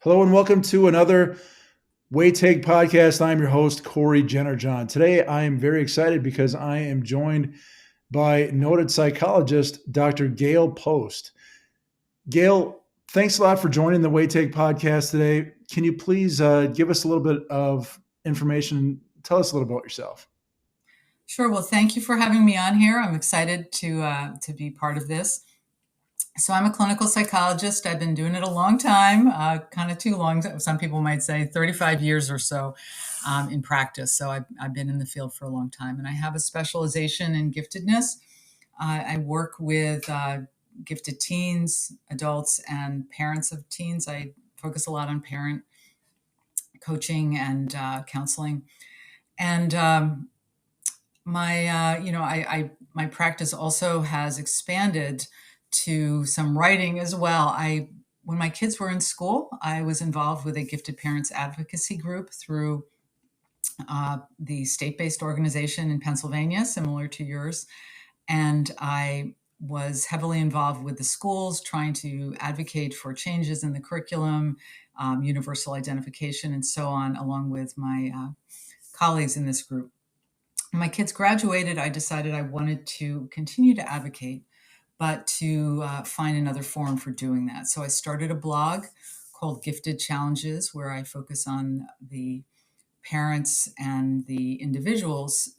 Hello and welcome to another WATG podcast. I'm your host, Cory Jennerjohn. Today I am very excited because I am joined by noted psychologist, Dr. Gail Post. Gail, thanks a lot for joining the WATG podcast today. Can you please give us a little bit of information? Tell us a little about yourself. Sure. Well, thank you for having me on here. I'm excited to be part of this. So I'm a clinical psychologist. I've been doing it a long time, kind of too long. Some people might say 35 years or so in practice. So I've been in the field for a long time, and I have a specialization in giftedness. I work with gifted teens, adults, and parents of teens. I focus a lot on parent coaching and counseling, and my practice also has expanded to some writing as well. When my kids were in school, I was involved with a gifted parents advocacy group through the state-based organization in Pennsylvania, similar to yours. And I was heavily involved with the schools, trying to advocate for changes in the curriculum, universal identification, and so on, along with my colleagues in this group. When my kids graduated, I decided I wanted to continue to advocate, but to find another forum for doing that. So I started a blog called Gifted Challenges, where I focus on the parents and the individuals'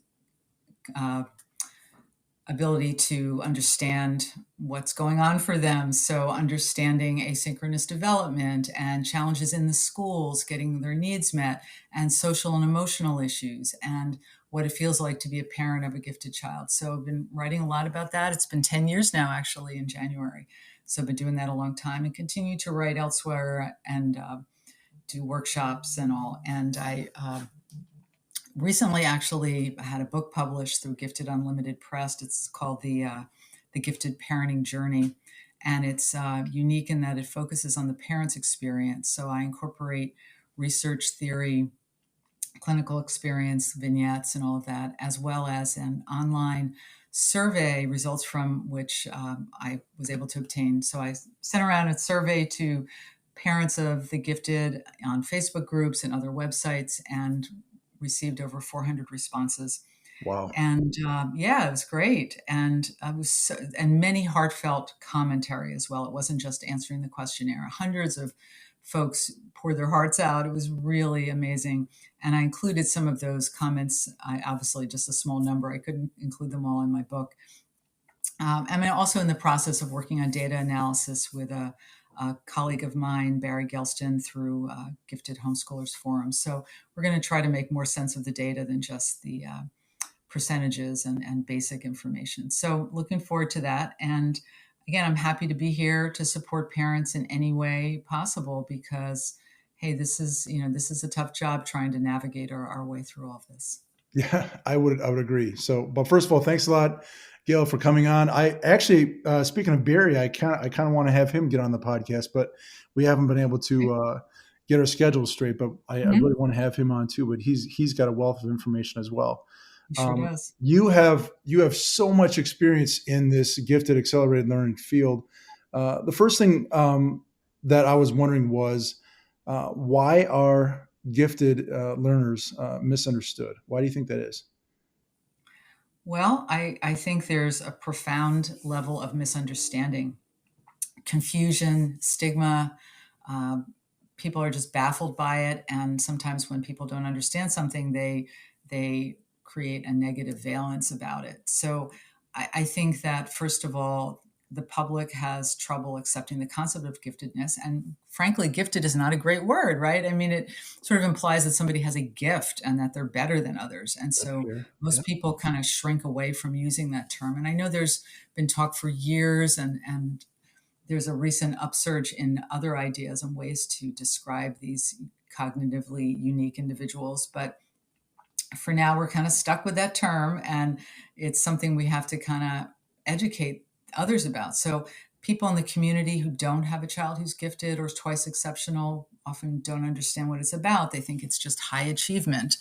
ability to understand what's going on for them. So understanding asynchronous development and challenges in the schools, getting their needs met, and social and emotional issues, and what it feels like to be a parent of a gifted child. So I've been writing a lot about that. It's been 10 years now, actually, in January. So I've been doing that a long time and continue to write elsewhere and do workshops and all. And I recently actually had a book published through Gifted Unlimited Press. It's called the Gifted Parenting Journey. And it's unique in that it focuses on the parent's experience. So I incorporate research theory, clinical experience, vignettes, and all of that, as well as an online survey, results from which I was able to obtain. So I sent around a survey to parents of the gifted on Facebook groups and other websites, and received over 400 responses. Wow. And it was great. And and many heartfelt commentary as well. It wasn't just answering the questionnaire. Hundreds of folks poured their hearts out. It was really amazing. And I included some of those comments. Obviously just a small number. I couldn't include them all in my book. I'm also in the process of working on data analysis with a colleague of mine, Barry Gelston, through Gifted Homeschoolers Forum. So we're going to try to make more sense of the data than just the percentages and basic information. So looking forward to that. And again, I'm happy to be here to support parents in any way possible, because, hey, this is a tough job trying to navigate our way through all of this. Yeah, I would agree. So, but first of all, thanks a lot, Gail, for coming on. I actually, speaking of Barry, I kind of want to have him get on the podcast, but we haven't been able to get our schedules straight. But I really want to have him on too. But he's got a wealth of information as well. He sure does. You have so much experience in this gifted accelerated learning field. The first thing that I was wondering was why are gifted learners misunderstood? Why do you think that is? Well, I think there's a profound level of misunderstanding, confusion, stigma. People are just baffled by it, and sometimes when people don't understand something, they create a negative valence about it. So I think that, first of all, the public has trouble accepting the concept of giftedness. And frankly, gifted is not a great word, right? I mean, it sort of implies that somebody has a gift and that they're better than others. And so most people kind of shrink away from using that term. And I know there's been talk for years, and there's a recent upsurge in other ideas and ways to describe these cognitively unique individuals. But for now, we're kind of stuck with that term, and it's something we have to kind of educate others about. So people in the community who don't have a child who's gifted or is twice exceptional often don't understand what it's about. They think it's just high achievement,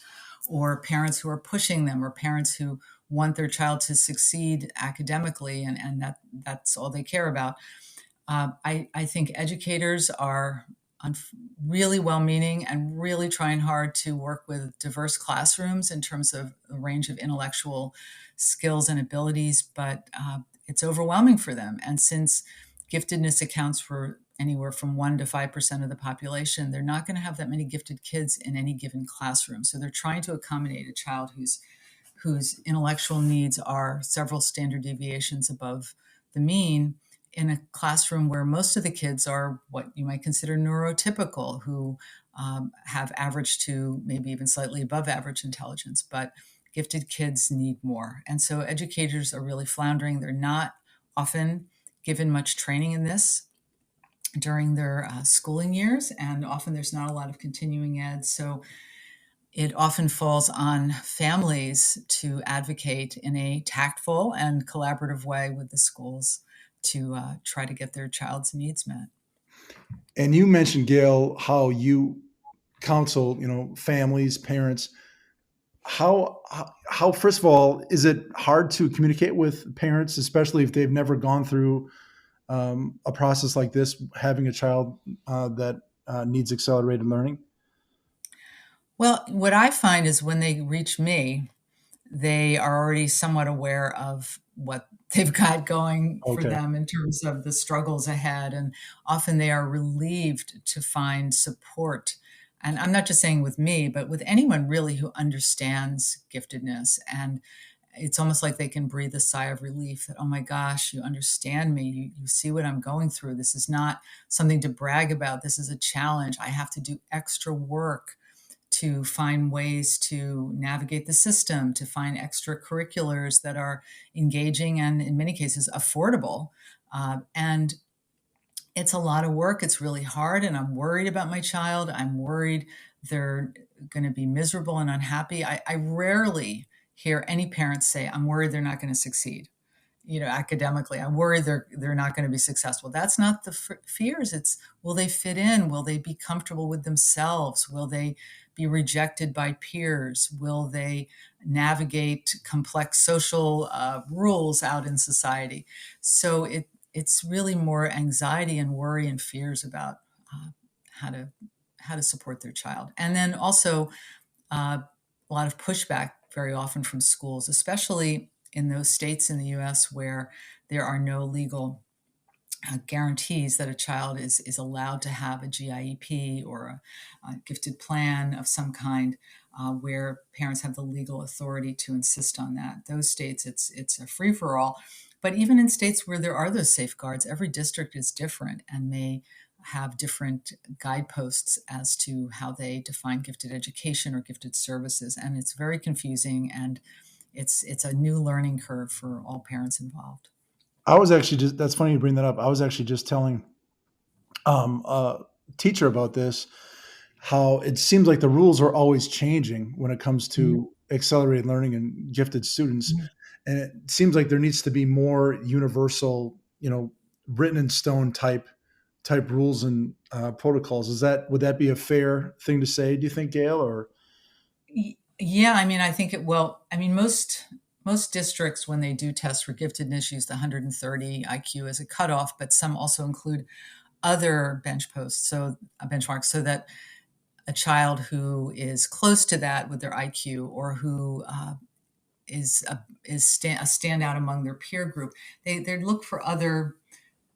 or parents who are pushing them, or parents who want their child to succeed academically, and that's all they care about. I think educators are really well-meaning and really trying hard to work with diverse classrooms in terms of a range of intellectual skills and abilities, but it's overwhelming for them. And since giftedness accounts for anywhere from 1% to 5% of the population, they're not going to have that many gifted kids in any given classroom. So they're trying to accommodate a child whose intellectual needs are several standard deviations above the mean in a classroom where most of the kids are what you might consider neurotypical, who have average to maybe even slightly above average intelligence. But gifted kids need more. And so educators are really floundering. They're not often given much training in this during their schooling years, and often there's not a lot of continuing ed. So it often falls on families to advocate in a tactful and collaborative way with the schools to try to get their child's needs met. And you mentioned, Gail, how you counsel, families, parents. How first of all, is it hard to communicate with parents, especially if they've never gone through a process like this, having a child that needs accelerated learning? Well, what I find is when they reach me, they are already somewhat aware of what they've got going for Okay. them in terms of the struggles ahead. And often they are relieved to find support. And I'm not just saying with me, but with anyone really who understands giftedness. And it's almost like they can breathe a sigh of relief that, oh my gosh, you understand me. You see what I'm going through. This is not something to brag about. This is a challenge. I have to do extra work to find ways to navigate the system, to find extracurriculars that are engaging and, in many cases, affordable. And it's a lot of work. It's really hard. And I'm worried about my child. I'm worried they're going to be miserable and unhappy. I rarely hear any parents say, I'm worried they're not going to succeed. Academically, I'm worried they're not going to be successful. That's not the fears. It's, will they fit in? Will they be comfortable with themselves? Will they be rejected by peers? Will they navigate complex social rules out in society? So it's really more anxiety and worry and fears about uh, how to how to support their child, and then also a lot of pushback very often from schools, especially in those states in the US where there are no legal guarantees that a child is allowed to have a GIEP or a gifted plan of some kind, where parents have the legal authority to insist on that. Those states, it's a free for all. But even in states where there are those safeguards, every district is different and may have different guideposts as to how they define gifted education or gifted services, and it's very confusing, and it's a new learning curve for all parents involved. I was actually just, that's funny you bring that up. I was actually just telling a teacher about this, how it seems like the rules are always changing when it comes Mhm. to accelerated learning and gifted students. Mhm. And it seems like there needs to be more universal, written in stone type rules and protocols. Would that be a fair thing to say? Do you think, Gail? Or Yeah, I mean, I think most districts, when they do test for giftedness, use the 130 IQ as a cutoff, but some also include other benchmarks, so that a child who is close to that with their IQ, or who a standout among their peer group, they look for other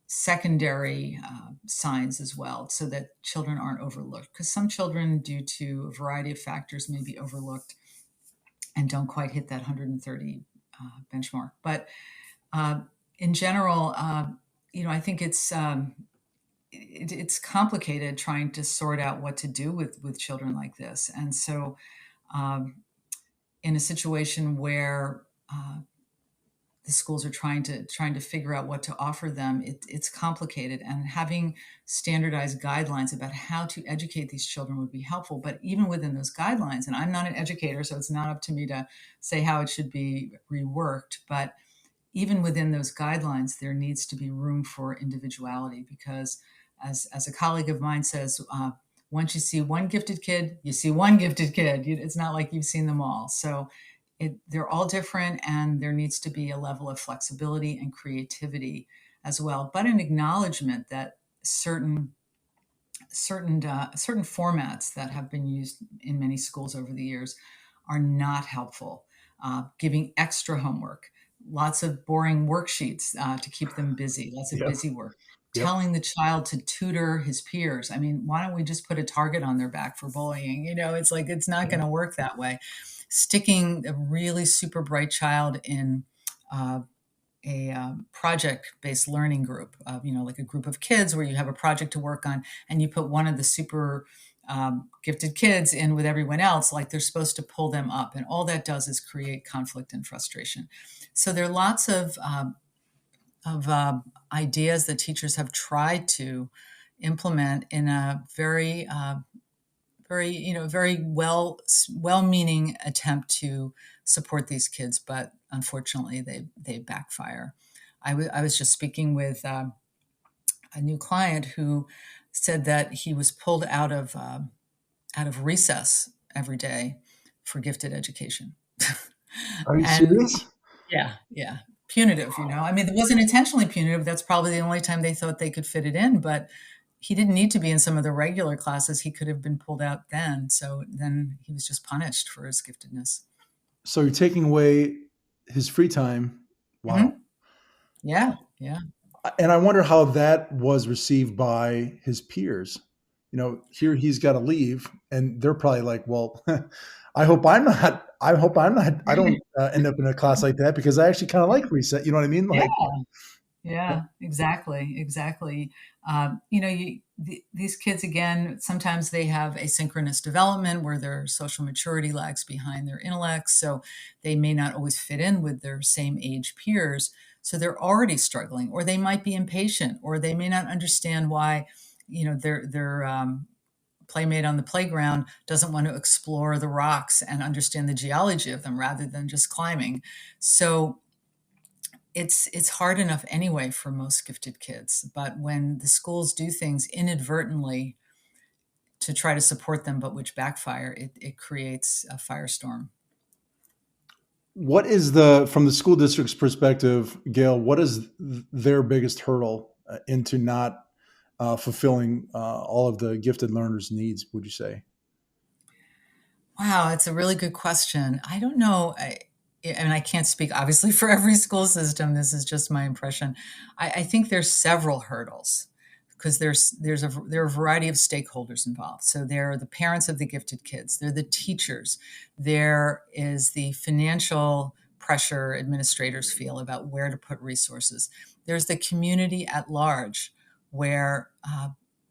secondary signs as well, so that children aren't overlooked. Because some children, due to a variety of factors, may be overlooked and don't quite hit that 130 benchmark. But uh, in general, I think it's complicated trying to sort out what to do with children like this. And so, um, in a situation where the schools are trying to figure out what to offer them, it's complicated. And having standardized guidelines about how to educate these children would be helpful. But even within those guidelines, and I'm not an educator, so it's not up to me to say how it should be reworked, but even within those guidelines, there needs to be room for individuality, because as a colleague of mine says, once you see one gifted kid, you see one gifted kid. It's not like you've seen them all. So they're all different, and there needs to be a level of flexibility and creativity as well, but an acknowledgement that certain certain formats that have been used in many schools over the years are not helpful. Giving extra homework, lots of boring worksheets to keep them busy, lots of Yep. busy work. Yep. Telling the child to tutor his peers. I mean, why don't we just put a target on their back for bullying? It's like it's not going to work that way. Sticking a really super bright child in uh, a project-based learning group, like a group of kids where you have a project to work on, and you put one of the super gifted kids in with everyone else, like they're supposed to pull them up, and all that does is create conflict and frustration. So there are lots of ideas that teachers have tried to implement in a very well-meaning attempt to support these kids, but unfortunately, they backfire. I was just speaking with a new client who said that he was pulled out of recess every day for gifted education, Are you and serious? yeah, punitive. I mean, it wasn't intentionally punitive. That's probably the only time they thought they could fit it in, but he didn't need to be in some of the regular classes. He could have been pulled out then. So then he was just punished for his giftedness. So you're taking away his free time. Wow. Hmm. Yeah, yeah. And I wonder how that was received by his peers. Here he's got to leave, and they're probably like, "Well, I hope I'm not. I hope I'm not. I don't end up in a class like that because I actually kind of like reset." You know what I mean? Yeah, Like, yeah, exactly, exactly. These kids, again, sometimes they have asynchronous development where their social maturity lags behind their intellect, so they may not always fit in with their same age peers. So they're already struggling, or they might be impatient, or they may not understand why, their playmate on the playground doesn't want to explore the rocks and understand the geology of them rather than just climbing. So it's hard enough anyway for most gifted kids, but when the schools do things inadvertently to try to support them but which backfire, it creates a firestorm. what is from the school district's perspective, Gail? What is their biggest hurdle into not fulfilling all of the gifted learners' needs? Would you say? Wow, it's a really good question. I don't know. And I can't speak obviously for every school system. This is just my impression. I think there's several hurdles because there are a variety of stakeholders involved. So there are the parents of the gifted kids, there are the teachers, there is the financial pressure administrators feel about where to put resources. There's the community at large, where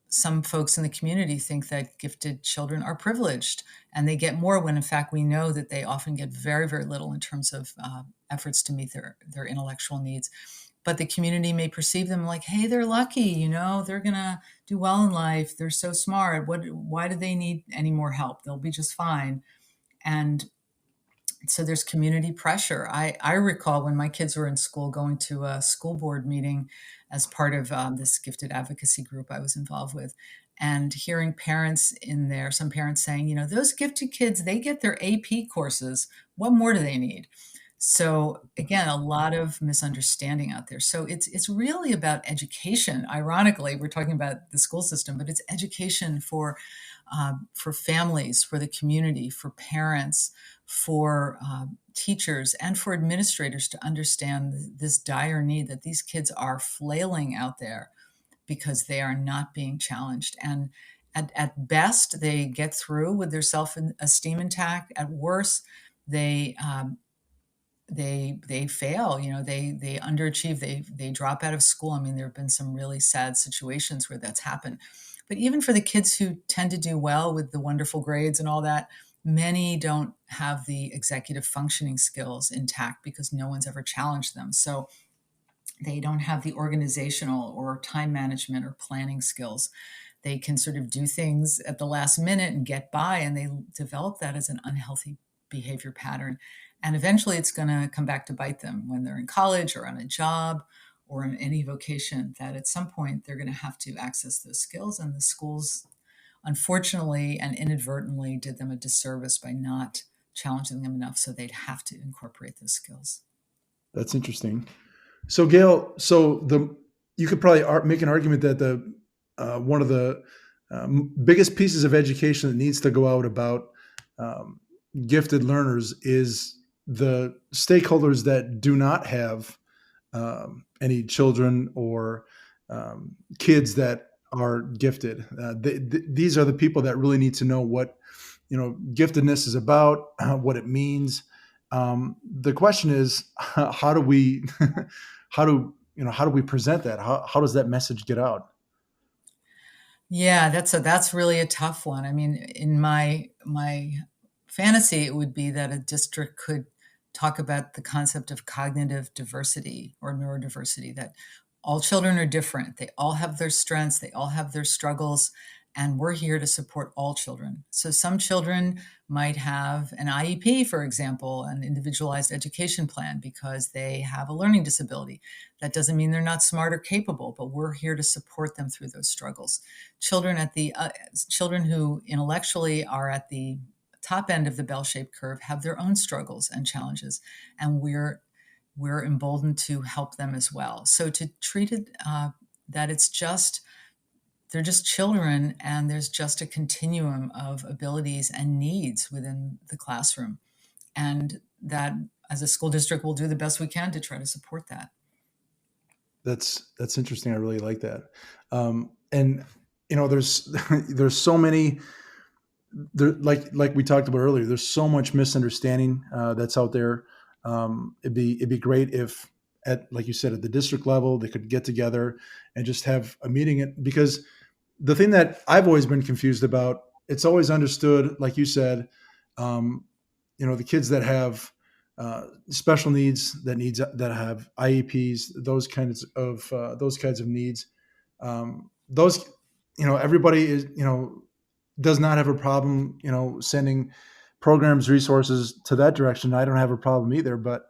some folks in the community think that gifted children are privileged and they get more when in fact we know that they often get very, very little in terms of efforts to meet their intellectual needs. But the community may perceive them like, hey, they're lucky, they're gonna do well in life, they're so smart, why do they need any more help? They'll be just fine. And so there's community pressure. I recall when my kids were in school going to a school board meeting as part of this gifted advocacy group I was involved with, and hearing parents in there, some parents saying, those gifted kids, they get their AP courses. What more do they need? So again, a lot of misunderstanding out there. So it's really about education. Ironically, we're talking about the school system, but it's education for families, for the community, for parents, for teachers, and for administrators to understand this dire need that these kids are flailing out there because they are not being challenged. And at best, they get through with their self-esteem intact. At worst, they they fail. They underachieve. They drop out of school. I mean, there have been some really sad situations where that's happened. But even for the kids who tend to do well with the wonderful grades and all that, many don't have the executive functioning skills intact because no one's ever challenged them. So they don't have the organizational or time management or planning skills. They can sort of do things at the last minute and get by, and they develop that as an unhealthy behavior pattern. And eventually it's going to come back to bite them when they're in college or on a job or in any vocation, that at some point they're going to have to access those skills. And the schools, unfortunately and inadvertently, did them a disservice by not challenging them enough, so they'd have to incorporate those skills. That's interesting. So, Gail, you could probably make an argument that the one of the biggest pieces of education that needs to go out about um, gifted learners is the stakeholders that do not have any children or kids that are gifted. These are the people that really need to know what giftedness is about, what it means. The question is, how do we, how do we present that? How does that message get out? Yeah, that's really a tough one. I mean, in my fantasy, it would be that a district could talk about the concept of cognitive diversity or neurodiversity, that all children are different. They all have their strengths, they all have their struggles, and we're here to support all children. So some children might have an IEP, for example, an individualized education plan, because they have a learning disability. That doesn't mean they're not smart or capable, but we're here to support them through those struggles. Children who intellectually are at the top end of the bell-shaped curve have their own struggles and challenges, and we're emboldened to help them as well. So to treat it that it's just they're just children, and there's just a continuum of abilities and needs within the classroom, and that as a school district we'll do the best we can to try to support that. That's interesting. I really like that. And there's there's so many there, like we talked about earlier. There's so much misunderstanding that's out there. It'd be great if at like you said at the district level they could get together and just have a meeting. Because the thing that I've always been confused about, it's always understood, like you said, um, the kids that have special needs, that have IEPs, those kinds of needs. Those, everybody is, does not have a problem, sending programs, resources to that direction. I don't have a problem either. But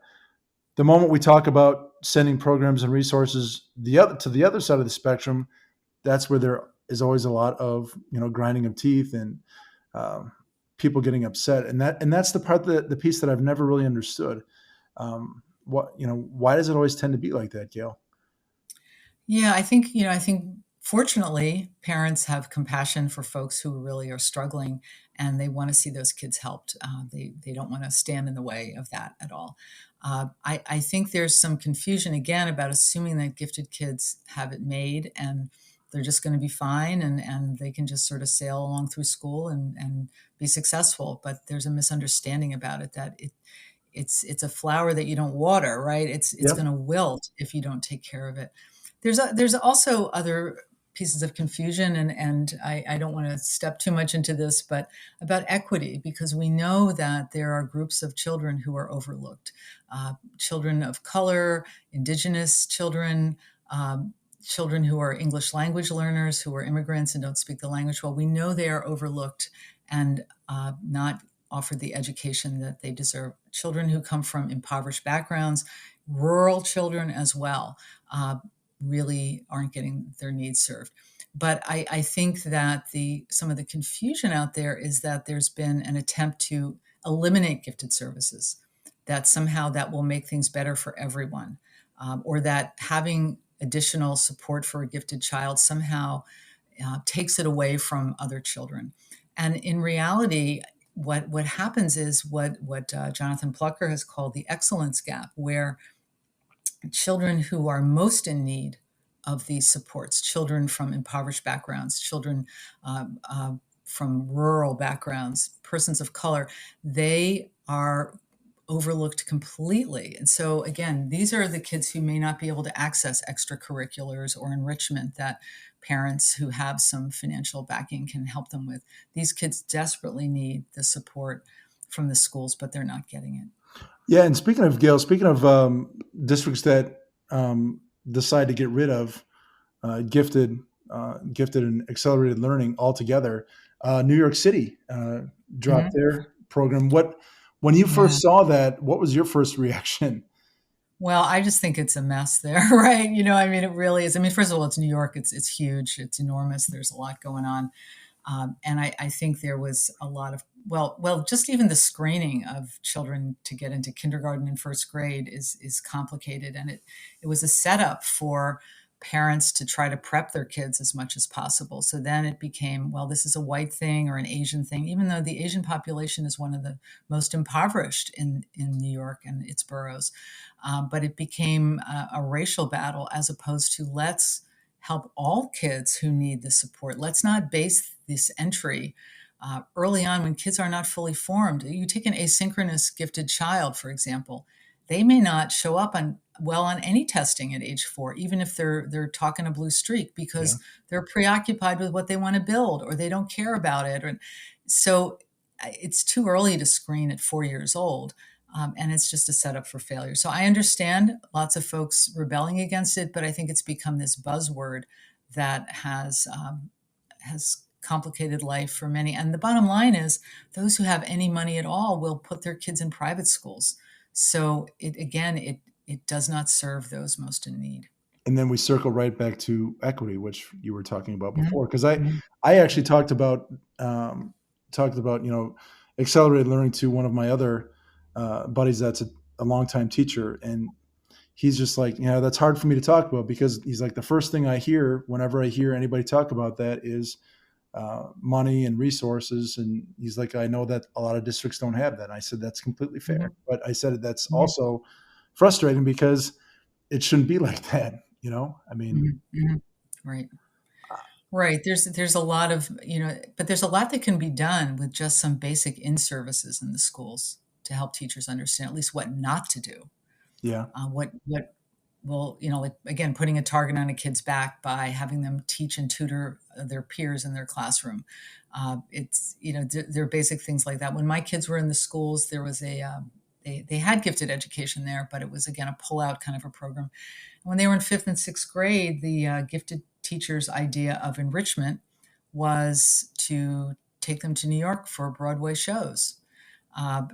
the moment we talk about sending programs and resources to the other side of the spectrum, that's where there is always a lot of grinding of teeth and um, people getting upset, and that's the piece that I've never really understood. Why does it always tend to be like that, Gail? Yeah, I think fortunately parents have compassion for folks who really are struggling, and they want to see those kids helped. They don't want to stand in the way of that at all. I think there's some confusion again about assuming that gifted kids have it made and they're just going to be fine, and they can just sort of sail along through school and be successful. But there's a misunderstanding about it, that it's a flower that you don't water, right? It's going Yep. to wilt if you don't take care of it. There's also other pieces of confusion, and I don't want to step too much into this, but about equity, because we know that there are groups of children who are overlooked, children of color, indigenous children, children who are English language learners, who are immigrants and don't speak the language well. We know they are overlooked and not offered the education that they deserve. Children who come from impoverished backgrounds, rural children as well, really aren't getting their needs served. But I think that some of the confusion out there is that there's been an attempt to eliminate gifted services, that somehow that will make things better for everyone, or that having additional support for a gifted child somehow takes it away from other children. And in reality, what happens is what Jonathan Plucker has called the excellence gap, where children who are most in need of these supports, children from impoverished backgrounds, children from rural backgrounds, persons of color, they are overlooked completely. And so, again, these are the kids who may not be able to access extracurriculars or enrichment that parents who have some financial backing can help them with. These kids desperately need the support from the schools, but they're not getting it. Yeah, and speaking of Gail, speaking of districts that decide to get rid of gifted and accelerated learning altogether, New York City dropped Mhm. their program. When you Yeah. first saw that, what was your first reaction? Well, I just think it's a mess there, right? I mean, it really is. I mean, first of all, it's New York. It's huge. It's enormous. There's a lot going on, and I think there was a lot of just even the screening of children to get into kindergarten and first grade is complicated, and it was a setup for parents to try to prep their kids as much as possible. So then it became, well, this is a white thing or an Asian thing, even though the Asian population is one of the most impoverished in New York and its boroughs. But it became a racial battle as opposed to let's help all kids who need the support. Let's not base this entry early on when kids are not fully formed. You take an asynchronous gifted child, for example, they may not show up on any testing at age 4, even if they're talking a blue streak, because they're preoccupied with what they want to build or they don't care about it. So it's too early to screen at 4 years old. And it's just a setup for failure. So I understand lots of folks rebelling against it, but I think it's become this buzzword that has complicated life for many. And the bottom line is those who have any money at all will put their kids in private schools. So it does not serve those most in need. And then we circle right back to equity, which you were talking about Mm-hmm. before. Because I actually talked about accelerated learning to one of my other buddies that's a longtime teacher, and he's just like, that's hard for me to talk about, because he's like, the first thing I hear whenever I hear anybody talk about that is money and resources. And he's like, I know that a lot of districts don't have that. And I said, that's completely fair. Mm-hmm. But I said, that's also frustrating, because it shouldn't be like that. I mean, Right. Right. There's a lot of, but there's a lot that can be done with just some basic in-services in the schools to help teachers understand at least what not to do. Yeah. What will, like, again, putting a target on a kid's back by having them teach and tutor their peers in their classroom. It's, there are basic things like that. When my kids were in the schools, there was they had gifted education there, but it was, again, a pull-out kind of a program. When they were in 5th and 6th grade, the gifted teacher's idea of enrichment was to take them to New York for Broadway shows.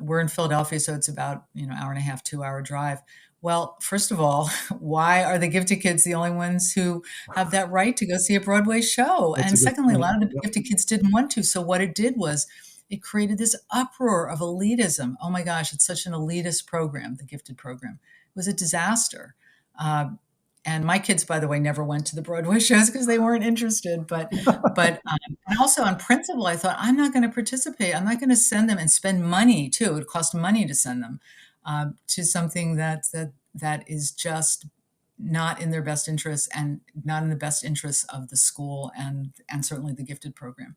We're in Philadelphia, so it's about, hour and a half, 2-hour drive. Well, first of all, why are the gifted kids the only ones who have that right to go see a Broadway show? That's and secondly, a point. lot of the gifted kids didn't want to. So what it did was it created this uproar of elitism. Oh my gosh, it's such an elitist program, the gifted program. It was a disaster. And my kids, by the way, never went to the Broadway shows because they weren't interested. But and also on principle, I thought, I'm not going to participate. I'm not going to send them and spend money too. It would cost money to send them to something that is just not in their best interests and not in the best interests of the school and certainly the gifted program.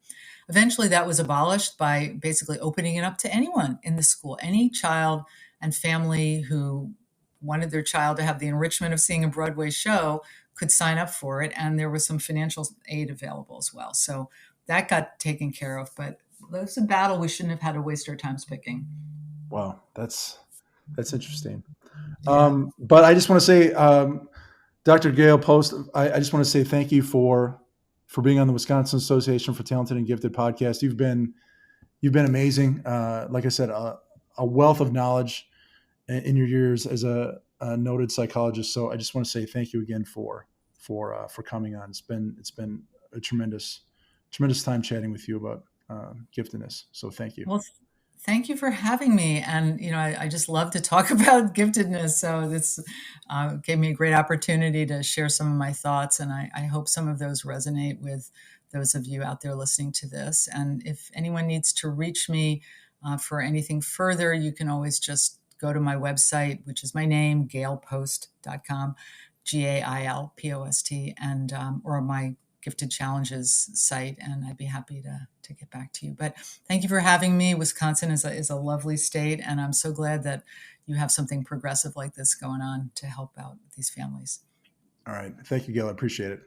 Eventually, that was abolished by basically opening it up to anyone in the school, any child and family who wanted their child to have the enrichment of seeing a Broadway show could sign up for it. And there was some financial aid available as well. So that got taken care of. But that's a battle we shouldn't have had to waste our time picking. Wow, that's interesting. Yeah. But I just want to say, Dr. Gail Post, I just want to say thank you for being on the Wisconsin Association for Talented and Gifted podcast. You've been amazing. Like I said, a wealth of knowledge in your years as a noted psychologist. So I just want to say thank you again for coming on. It's been a tremendous time chatting with you about giftedness. So thank you. Well, thank you for having me. And, I just love to talk about giftedness. So this gave me a great opportunity to share some of my thoughts. And I hope some of those resonate with those of you out there listening to this. And if anyone needs to reach me for anything further, you can always just go to my website, which is my name, gailpost.com, GAILPOST, and or my Gifted Challenges site, and I'd be happy to get back to you. But thank you for having me. Wisconsin is a lovely state, and I'm so glad that you have something progressive like this going on to help out these families. All right. Thank you, Gail. I appreciate it.